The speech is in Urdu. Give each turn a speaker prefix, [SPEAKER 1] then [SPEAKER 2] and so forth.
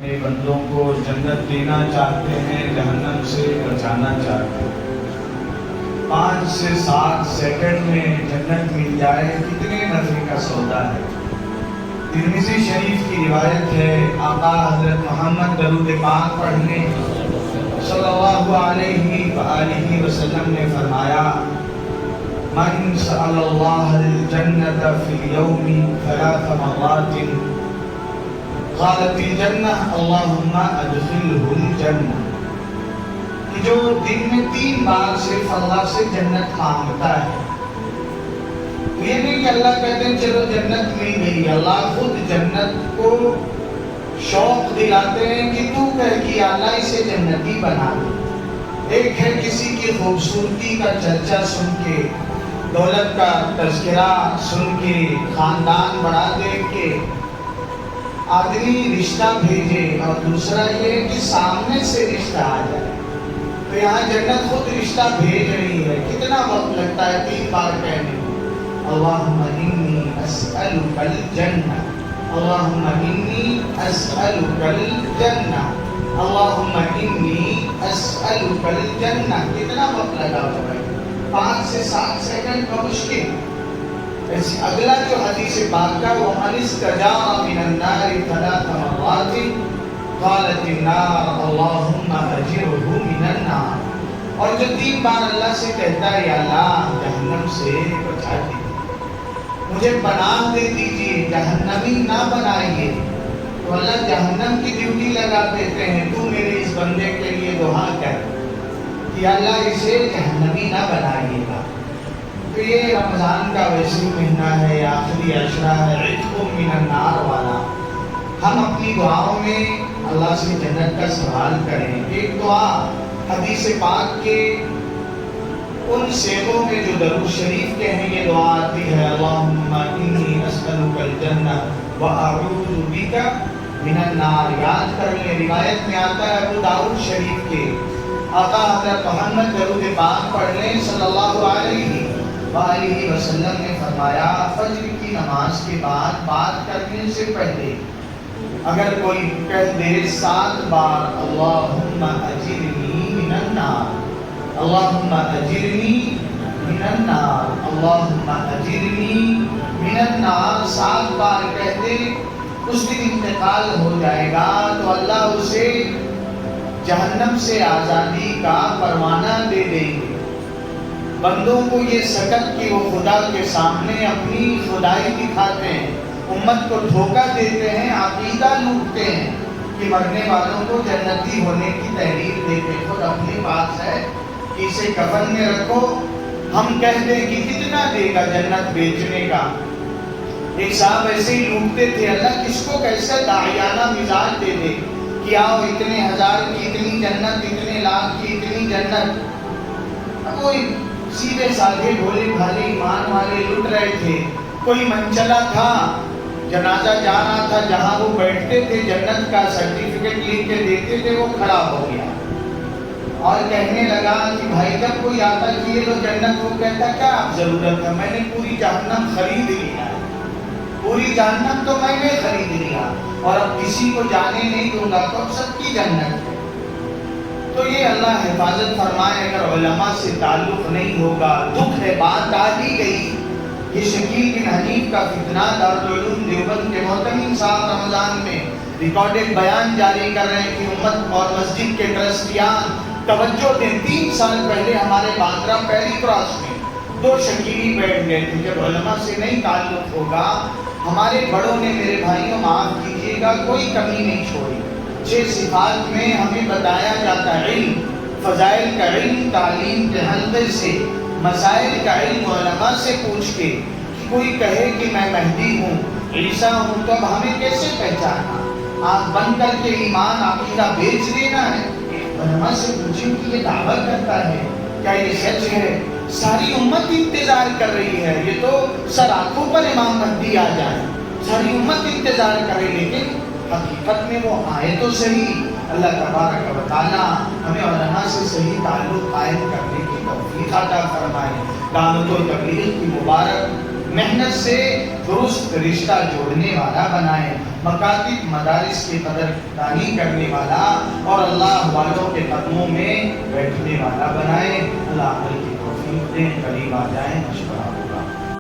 [SPEAKER 1] اپنے بندوں کو جنت دینا چاہتے ہیں، جہنم سے بچانا چاہتے ہیں۔ 5 سے 7 سیکنڈ میں جنت مل جائے، کتنے نفع کا سودا ہے۔ ترمذی شریف کی روایت ہے، آقا حضرت محمد درود پاک پڑھنے صلی اللہ علیہ وآلہ وسلم نے فرمایا، من سأل اللہ الجنت فی اليوم 3 مرات قالت الجنہ اللہم ادخلہ الجنہ، کہ جو دن میں 3 بار صرف اللہ سے جنت مانگتا ہے، یہ نہیں کہ اللہ کہتے ہیں چلو جنت مل گئی، اللہ خود جنت کو شوق دلاتے ہیں کہ تو کہہ کہ اللہ اسے جنتی بنا دے۔ ایک ہے کسی کی خوبصورتی کا چرچا سن کے، دولت کا تذکرہ سن کے، خاندان بڑا دیکھ کے آدمی رشتہ بھیجے، اور دوسرا یہ کہ سامنے سے رشتہ آ جائے۔ تو یہاں جنت خود رشتہ بھیج رہی ہے۔ کتنا وقت لگتا ہے 3 بار کہنے میں، اللہم انی اسألک الجنہ، اللہم انی اسألک الجنہ، اللہم انی اسألک الجنہ۔ کتنا وقت لگا ہوا ہے؟ 5 سے 7 سیکنڈ کا مشکل۔ اگلا جو حدیث پاک کا، وَمَنِ اسْتَجَارَ مِنَ النَّارِ 3 مرات قالت النار اللہم اجرہ من النار، اور جو 3 بار اللہ سے کہتا ہے یا اللہ جہنم سے بچا دیجیے، مجھے پناہ دے دیجیے، جہنمی نہ بنائیے، تو اللہ جہنم کی ڈیوٹی لگا دیتے ہیں، تو میرے اس بندے کے لیے دعا کر کہ اللہ اسے جہنمی نہ بنائیے گا۔ تو یہ رمضان کا ویسی مہینہ ہے، آخری عشرہ ہے، عتق من النار والا۔ ہم اپنی دعاؤں میں اللہ سے جنت کا سوال کریں۔ ایک دعا حدیث پاک کے ان صیغوں میں جو درود شریف کے ہیں، یہ دعا آتی ہے، اللہم انی اسألک الجنہ واعوذ بک من النار۔ یاد کر لیں، روایت میں آتا ہے ابو داؤد شریف کے، آقا حضرت محمد درود پاک پڑھ لیں صلی اللہ علیہ وآلہ وسلم نے فرمایا، فجر کی نماز کے بعد بات کرنے سے پہلے اگر کوئی کہہ دے 7 بار اللہم اجرنی من النار، اللہم اجرنی من النار، اللہم اجرنی من النار، 7 بار کہہ دے، اس دن انتقال ہو جائے گا تو اللہ اسے جہنم سے آزادی کا پروانہ دے دیں گے۔ بندوں کو یہ سکت کہ وہ خدا کے سامنے اپنی خدائی دکھاتے ہیں، امت کو دھوکہ دیتے ہیں، عقیدہ لوٹتے ہیں کہ مرنے والوں کو جنتی ہونے کی تحریر دیتے ہیں، خود اپنے پاس ہے کہ اسے کفن میں رکھو، ہم کہہ دیں کہ کتنا دے گا جنت بیچنے کا۔ ایک صاحب ایسے ہی لوٹتے تھے، اللہ کس کو کیسے داعیانہ مزاج دے دے کہ آؤ اتنے 1000 کی اتنی جنت، اتنے لاکھ کی اتنی جنت۔ اب کوئی سیدھے سادھے بھولے بھالے ایمان والے لٹ رہے تھے۔ کوئی منچلا تھا، جنازہ جا رہا تھا، جہاں وہ بیٹھتے تھے جنت کا سرٹیفکیٹ لکھ کے دیتے تھے، وہ کھڑا ہو گیا اور کہنے لگا کہ بھائی جب کوئی آتا کہ یہ لو جنت، وہ کہتا کیا آپ ضرورت ہے، میں نے پوری جہنم خرید لیا ہے، پوری جہنم تو میں نے خرید لیا اور اب کسی کو جانے نہیں دوں گا، تو اب سب کی جنت ہے۔ تو یہ اللہ حفاظت فرمائے، اگر علماء سے تعلق نہیں ہوگا، دکھ ہے، بات آ ہی گئی۔ یہ شکیل بن حنیف کا فتنہ، دارالعلوم دیوبند کے محتمم صاحب رمضان میں ریکارڈڈ بیان جاری کر رہے ہیں کہ امت اور مسجد کے ٹرسٹیان توجہ دیں۔ 3 سال پہلے ہمارے باندرا پیری کراس میں 2 شکیلی بیٹھ گئے تھے۔ جب علماء سے نہیں تعلق ہوگا، ہمارے بڑوں نے، میرے بھائیوں معاف کیجیے گا، کوئی کمی نہیں چھوڑی۔ 6 صفات میں ہمیں بتایا جاتا ہے، علم، فضائل کا علم تعلیم کے حلقے سے، مسائل کا علم علماء سے پوچھ کے، کہ کوئی کہے کہ میں مہدی ہوں، عیسیٰ ہوں، تو اب ہمیں کیسے پہچانا؟ آنکھ بند کر کے ایمان عقیدہ بیچ دینا ہے؟ علماء سے پوچھیں کہ یہ دعویٰ کرتا ہے، کیا یہ سچ ہے؟ ساری امت انتظار کر رہی ہے، یہ تو سر آنکھوں پر امام مہدی آ جائے، ساری امت انتظار کرے، لیکن حقیقت میں وہ آئے تو صحیح۔ اللہ تبارک و تعالیٰ ہمیں علماء سے صحیح تعلق قائم کرنے کی توفیق عطا فرمائے۔ دعوت و تبلیغ کی مبارک محنت سے درست رشتہ جوڑنے والا بنائے، مکاتب مدارس کی قدردانی کرنے والا اور اللہ والوں کے قدموں میں بیٹھنے والا بنائے۔ اللہ عمل کی توفیق دے، قریب آ جائیں، مشورہ ہوگا۔